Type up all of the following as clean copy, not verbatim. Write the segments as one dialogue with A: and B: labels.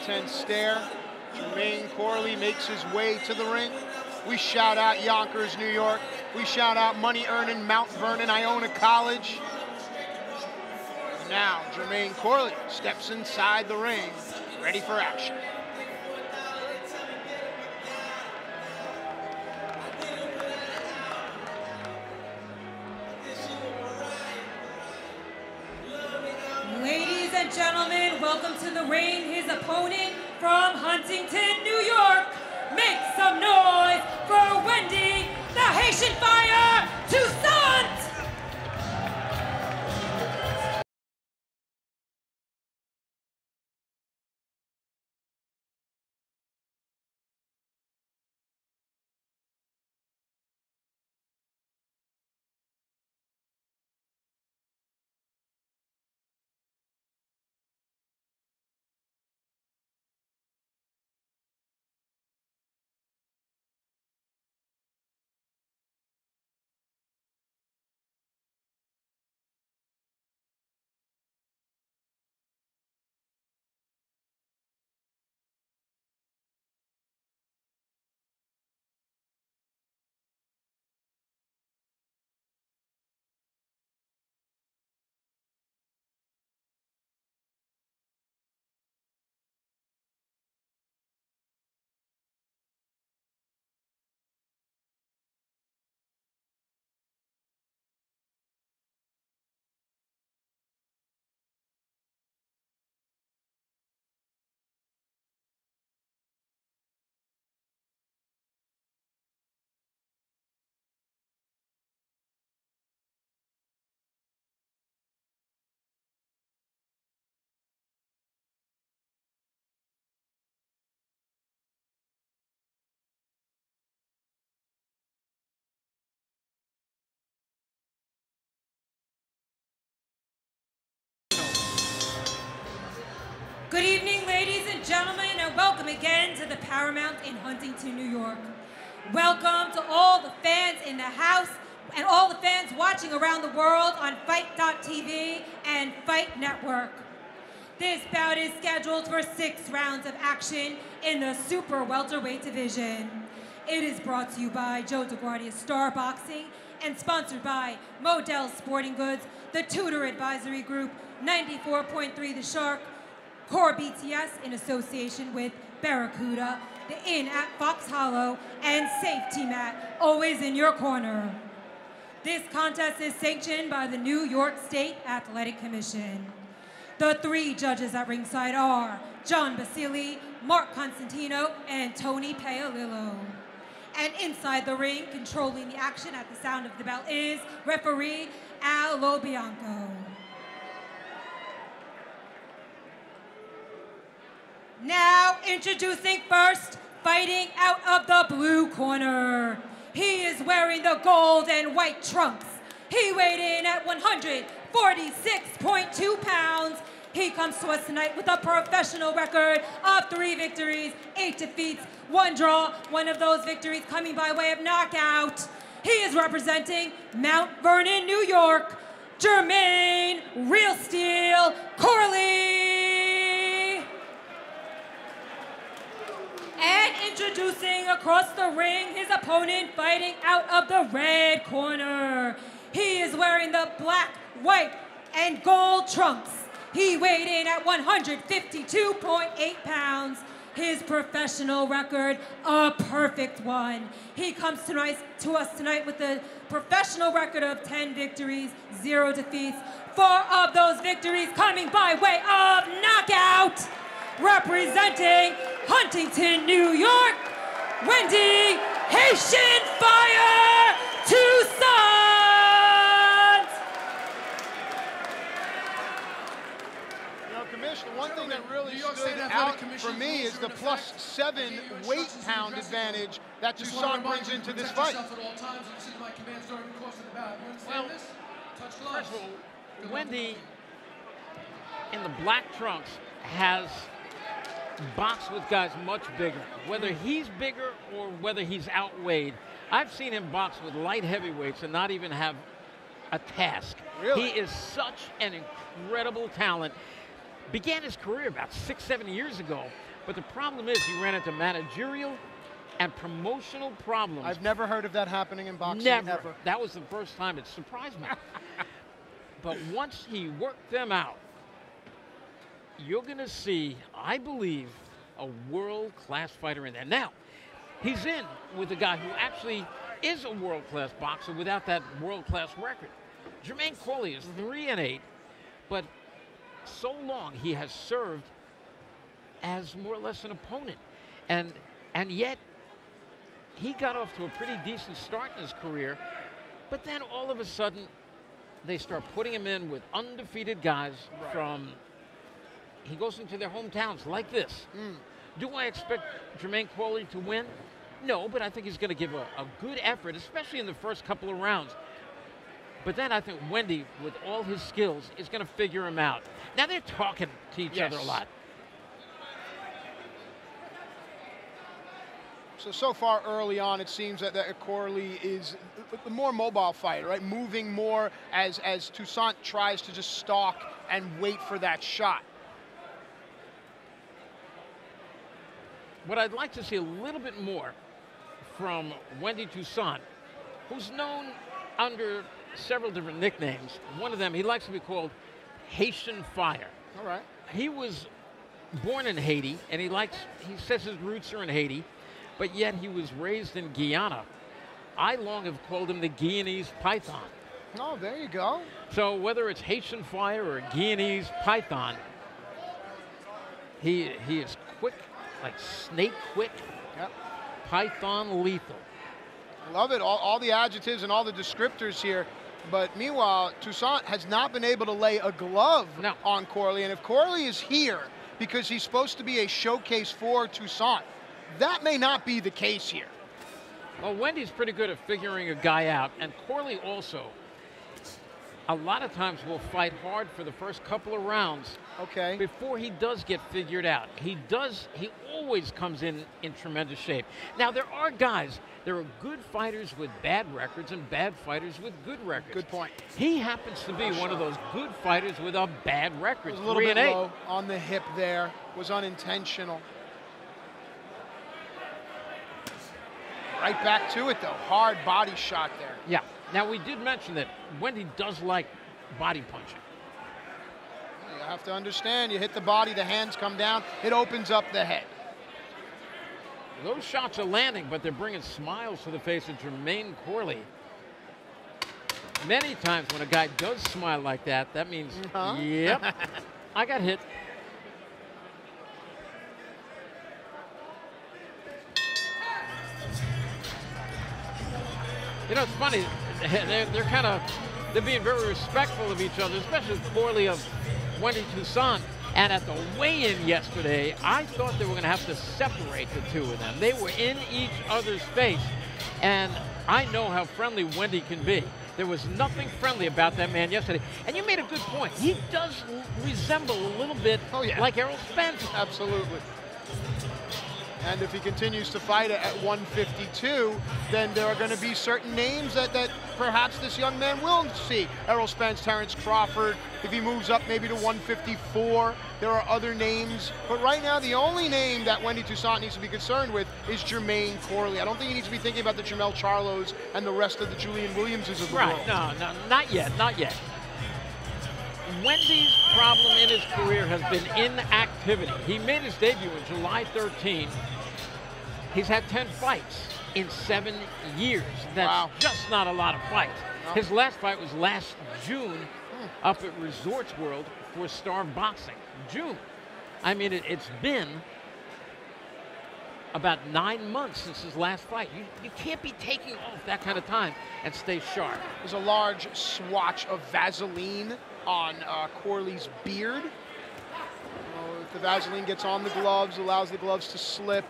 A: intense stare. Jermaine Corley makes his way to the ring. We shout out Yonkers, New York. We shout out money-earning Mount Vernon, Iona College. Now, Jermaine Corley steps inside the ring, ready for action.
B: Ladies and gentlemen, welcome to the ring. His opponent from Huntington, New York. Make some noise for Wendy, the Haitian Fire, Toussaint! Good evening, ladies and gentlemen, and welcome again to the Paramount in Huntington, New York. Welcome to all the fans in the house and all the fans watching around the world on Fight.tv and Fight Network. This bout is scheduled for 6 rounds of action in the Super Welterweight division. It is brought to you by Joe DeGuardia Star Boxing and sponsored by Modell Sporting Goods, the Tudor Advisory Group, 94.3 The Shark, Core BTS in association with Barracuda, the Inn at Fox Hollow, and Safety Mat, always in your corner. This contest is sanctioned by the New York State Athletic Commission. The 3 judges at ringside are John Basili, Mark Constantino, and Tony Paolillo. And inside the ring, controlling the action at the sound of the bell is referee Al Lobianco. Now introducing first, fighting out of the blue corner. He is wearing the gold and white trunks. He weighed in at 146.2 pounds. He comes to us tonight with a professional record of 3 victories, 8 defeats, 1 draw, one of those victories coming by way of knockout. He is representing Mount Vernon, New York, Jermaine Real Steel Corley. And introducing across the ring his opponent fighting out of the red corner. He is wearing the black, white, and gold trunks. He weighed in at 152.8 pounds. His professional record, a perfect one. He comes to us tonight with a professional record of 10 victories, 0 defeats. 4 of those victories coming by way of knockout. Representing Huntington, New York, Wendy Haitian Fire Toussaint!
A: You know, Commissioner, one thing that really stood out for me is the +7 weight pound advantage that Toussaint brings into this fight.
C: Well, first of all, Wendy in the black trunks has boxed with guys much bigger. Whether he's bigger or whether he's outweighed, I've seen him box with light heavyweights and not even have a task.
A: Really?
C: He is such an incredible talent. Began his career about 6, 7 years ago But the problem is he ran into managerial and promotional problems.
A: I've never heard of that happening in boxing.
C: Never. That was the first time. It surprised me. But once he worked them out, you're going to see, I believe, a world-class fighter in there. Now, he's in with a guy who actually is a world-class boxer without that world-class record. Jermaine Corley is 3-8, but so long he has served as more or less an opponent. And yet, he got off to a pretty decent start in his career, but then all of a sudden, they start putting him in with undefeated guys from, he goes into their hometowns like this. Do I expect Jermaine Corley to win? No, but I think he's going to give a good effort, especially in the first couple of rounds. But then I think Wendy, with all his skills, is going to figure him out. Now they're talking to each other a lot.
A: So far early on, it seems that Corley is the more mobile fighter, right? Moving more as Toussaint tries to just stalk and wait for that shot.
C: What I'd like to see a little bit more from Wendy Toussaint, who's known under several different nicknames. One of them, he likes to be called HAITIAN FIRE.
A: All right.
C: He was born in Haiti, and he says his roots are in Haiti, but yet he was raised in Guyana. I long have called him the Guyanese Python.
A: Oh, there you go.
C: So whether it's HAITIAN FIRE or Guyanese Python, he is quick, like snake quick, Python lethal.
A: I love it, all the adjectives and all the descriptors here. But meanwhile, Toussaint has not been able to lay a glove on Corley. And if Corley is here because he's supposed to be a showcase for Toussaint, that may not be the case here.
C: Well, Wendy's pretty good at figuring a guy out, and Corley also, a lot of times will fight hard for the first couple of rounds before he does get figured out. He always comes in tremendous shape. Now, there are guys, there are good fighters with bad records and bad fighters with good records.
A: Good point.
C: He happens to be one of those good fighters with a bad record.
A: It was a little bit low on the hip there, was unintentional. Right back to it, though. Hard body shot there.
C: Yeah. Now, we did mention that Wendy does like body punching.
A: You have to understand, you hit the body, the hands come down, it opens up the head.
C: Those shots are landing, but they're bringing smiles to the face of Jermaine Corley. Many times when a guy does smile like that, that means, yep, I got hit. You know, it's funny, they're being very respectful of each other, especially Corley of Wendy Toussaint. And at the weigh-in yesterday, I thought they were going to have to separate the two of them. They were in each other's face, and I know how friendly Wendy can be. There was nothing friendly about that man yesterday. And you made a good point. He does resemble a little bit like Errol Spence.
A: Absolutely. And if he continues to fight at 152, then there are going to be certain names that perhaps this young man will see. Errol Spence, Terrence Crawford. If he moves up maybe to 154, there are other names. But right now, the only name that Wendy Toussaint needs to be concerned with is Jermaine Corley. I don't think he needs to be thinking about the Jamel Charlos and the rest of the Julian Williamses of the world.
C: No, not yet, not yet. Wendy's problem in his career has been inactivity. He made his debut in July 13. He's had 10 fights in 7 years. That's just not a lot of fights. No. His last fight was last June up at Resorts World for Star Boxing. June. I mean, it's been about 9 months since his last fight. You can't be taking off that kind of time and stay sharp.
A: There's a large swatch of Vaseline on Corley's beard. If the Vaseline gets on the gloves, allows the gloves to slip.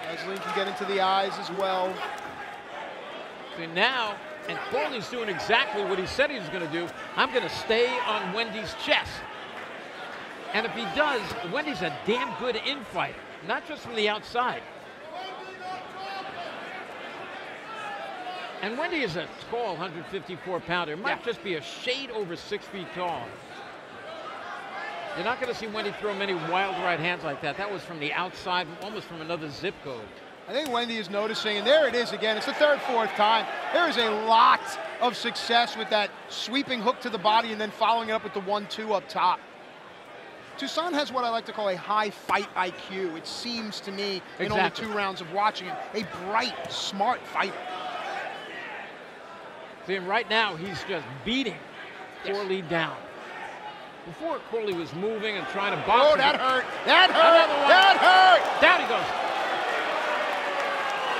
A: Vaseline can get into the eyes as well.
C: See now, and Corley's doing exactly what he said he was going to do. I'm going to stay on Wendy's chest. And if he does, Wendy's a damn good infighter, not just from the outside. And Wendy is a tall 154-pounder. Might just be a shade over 6 feet tall. You're not going to see Wendy throw many wild right hands like that. That was from the outside, almost from another zip code.
A: I think Wendy is noticing, and there it is again. It's the third, fourth time. There is a lot of success with that sweeping hook to the body and then following it up with the 1-2 up top. Toussaint has what I like to call a high fight IQ. It seems to me, in only 2 rounds of watching him, a bright, smart fighter.
C: See, and right now, he's just beating Corley down. Before, Corley was moving and trying to box.
A: Oh, that hurt. That hurt. That hurt.
C: Down he goes.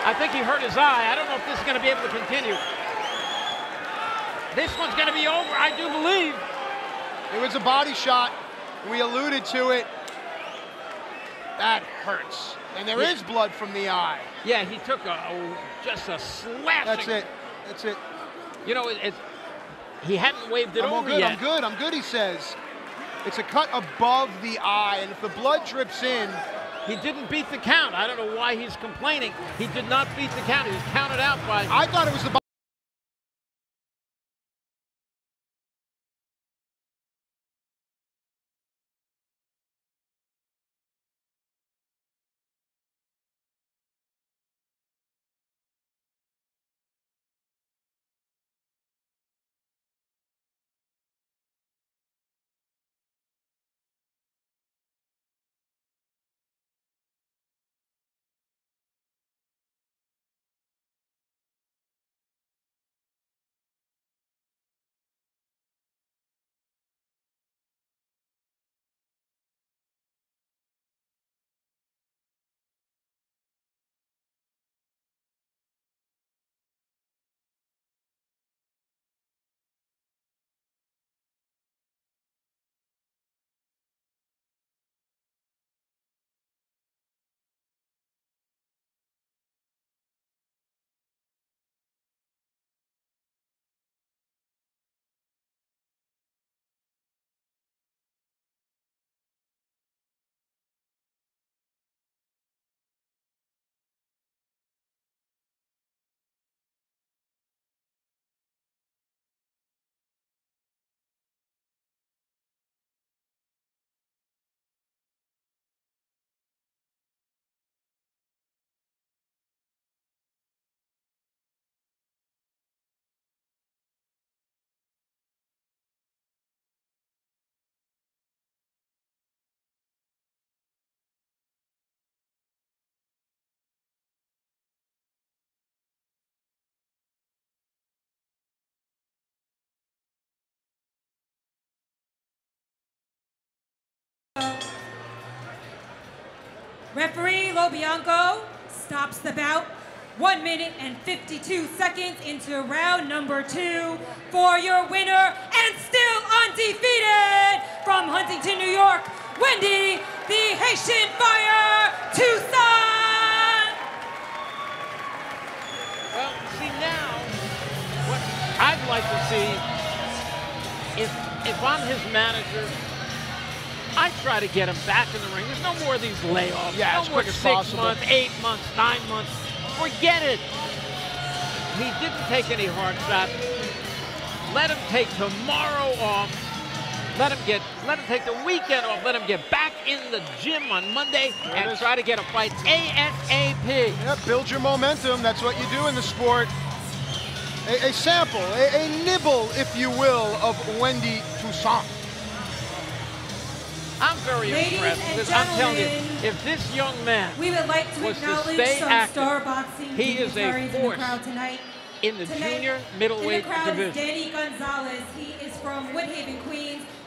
C: I think he hurt his eye. I don't know if this is going to be able to continue. This one's going to be over, I do believe.
A: It was a body shot. We alluded to it. That hurts. And there is blood from the eye.
C: Yeah, he took just a slashing.
A: That's it. That's it.
C: You know, he hadn't waved it over
A: yet.
C: I'm good,
A: I'm good, he says. It's a cut above the eye, and if the blood drips in.
C: He didn't beat the count. I don't know why he's complaining. He did not beat the count. He was counted out by.
A: I thought it was the.
B: Referee Lobianco stops the bout 1 minute and 52 seconds into round number 2 for your winner and still undefeated from Huntington, New York, Wendy the Haitian Fire Toussaint.
C: Well, see now, what I'd like to see, if I'm his manager, I try to get him back in the ring. There's no more of these layoffs.
A: Yeah,
C: no more 6 months, 8 months, 9 months. Forget it. He didn't take any hard shots. Let him take tomorrow off. Let him take the weekend off. Let him get back in the gym on Monday and try to get a fight ASAP.
A: Yeah, build your momentum. That's what you do in the sport. A sample, a nibble, if you will, of Wendy Toussaint.
C: I'm very impressed because I'm telling you, if this young man
B: we would like to
C: was to
B: acknowledge
C: stay
B: some
C: active,
B: star boxing
C: he is a force in the junior middleweight
B: in the crowd
C: division.
B: Is Danny Gonzalez. He is from Woodhaven, Queens.